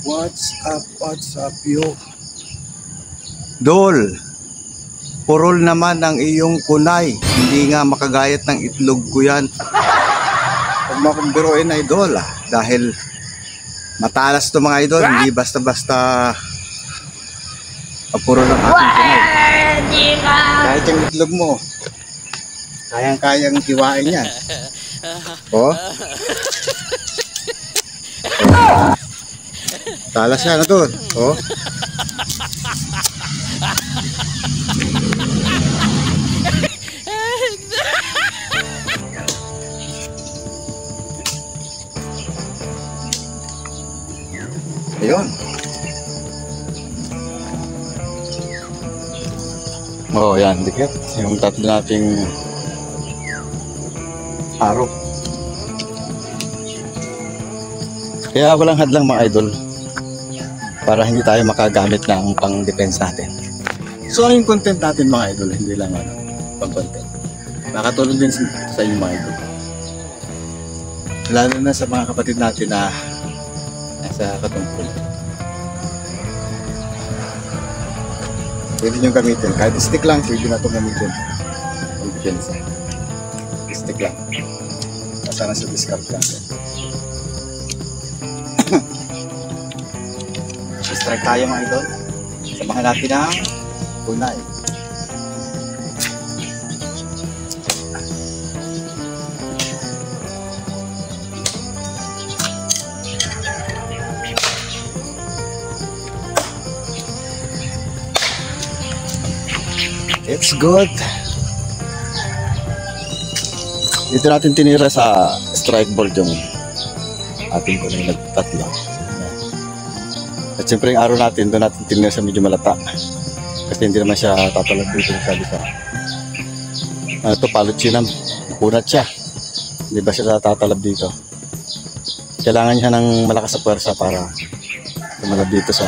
What's up, yo? Dol, purol naman ang iyong kunay. Hindi nga makagayat ng itlog ko yan. Huwag mo akong biruin, idol. Dahil matalas to mga idol. Hindi basta-basta purol ng ating kunay. Kahit yung itlog mo, kayang-kayang tiwain yan. Oh? Talas yan, idol. Oh? Ayun. Oh, yan, dikit. Yung tatlo nating araw. Kaya walang hadlang mga idol para hindi tayo makagamit ng pang-defense natin. So, ano yung content natin mga idol? Hindi lang pang-content. Makatulong din sa inyo mga idol. Lalo na sa mga kapatid natin na nasa katungkol. Pwede nyo gamitin. Kahit stick lang, pwede na itong gamitin. Pang-defense. Stick lang. Kasana sa discard lang. Strike tayo mga idol. Samahan natin ang kunay. It's good. Dito natin tinira sa strike board yung ating kunay nagtatlo. At siyempre yung araw natin, doon natin tinira sa medyo malata. Kasi hindi naman siya tatalag dito sabi sa ito, palutsinam. Nakunat siya. Hindi ba siya tatalab dito? Kailangan niya ng malakas sa puwersa para tumalab dito sa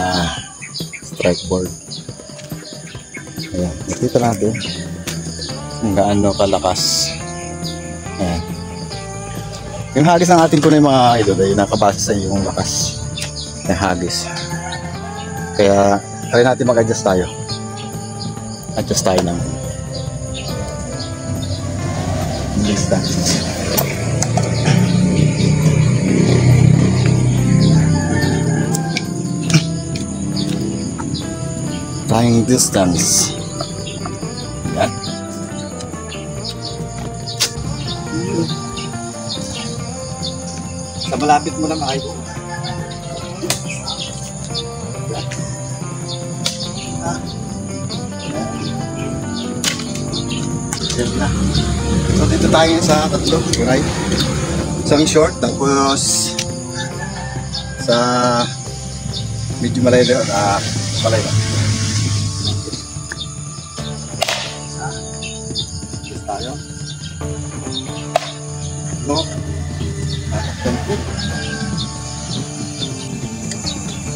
strike board. Ayan, nakita natin kung gaano kalakas. Ayan. Yung hagis ng ating kunay mga idol ay nakabasa sa iyong lakas ng hagis. Kaya try natin mag-adjust tayo. Adjust tayo ng distance. Trying distance. Yan. Sa malapit mo lang ay so dito tayo sa tatlo, right? Isang short, tapos sa medyo malayo malayo. Dito tayo. No.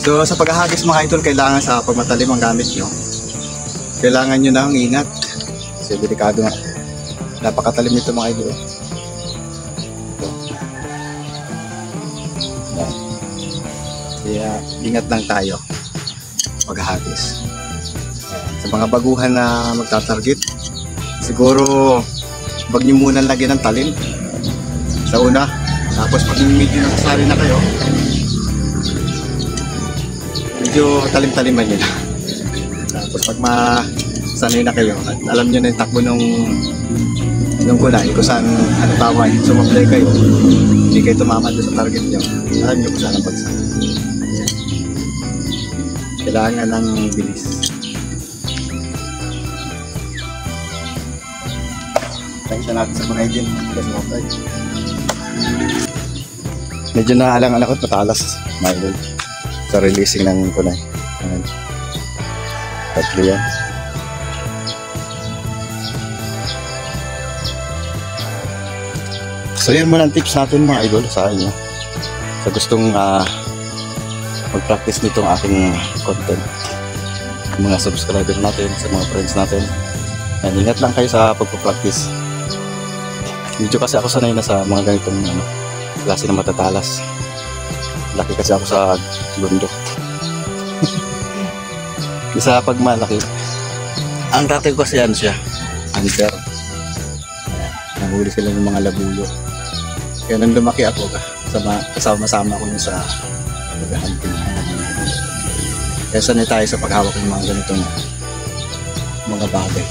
So sa paghahagis mga idol, kailangan sa pagmatalim ang gamit nyo, kailangan nyo nang ingat kasi delikado nga. Napakatalim nito mga idol. Kaya ingat lang tayo paghahagis. Sa mga baguhan na magtatarget, siguro wag nyo muna lagyan ng talim sa una. Tapos pag medyo nakasali na kayo, medyo talim-taliman nyo na. Tapos pag masanay na kayo at alam nyo na yung takbo nung kunay kung saan tawan, sumablay kayo, hindi kayo tumama doon sa target nyo, alam nyo kung saan ang bagsak. Kailangan ng bilis. Tansya natin sa kunay din. Medyo naalang-alang ko patalas mga sa releasing ng kunay. Tatlo yan. So yan muna ang tips natin mga idol sa inyo sa gustong mag-practice nitong aking content. Mga subscriber natin, sa mga friends natin, ingat lang kayo sa pagpa-practice. Medyo kasi ako sanay na sa mga ganitong klase na matatalas. Laki kasi ako sa bundok. Isa pag malaki. Ang tatay ko kasi ano siya, hunter. Nahuli sila ng mga labuyo. Kaya nang lumaki ako, kasama-sama ko yun sa pag-hunting. Kaya sanay tayo sa paghawak ng mga ganitong mga bagay.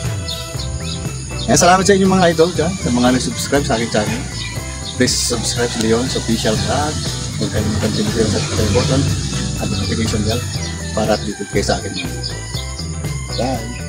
Kaya salamat sa inyo mga idol dyan, sa mga nag-subscribe sa aking channel. Please subscribe to Leon's Official Vlog. Huwag kayong mag-continue sa subscribe button at notification bell para updated kayo sa akin. Bye!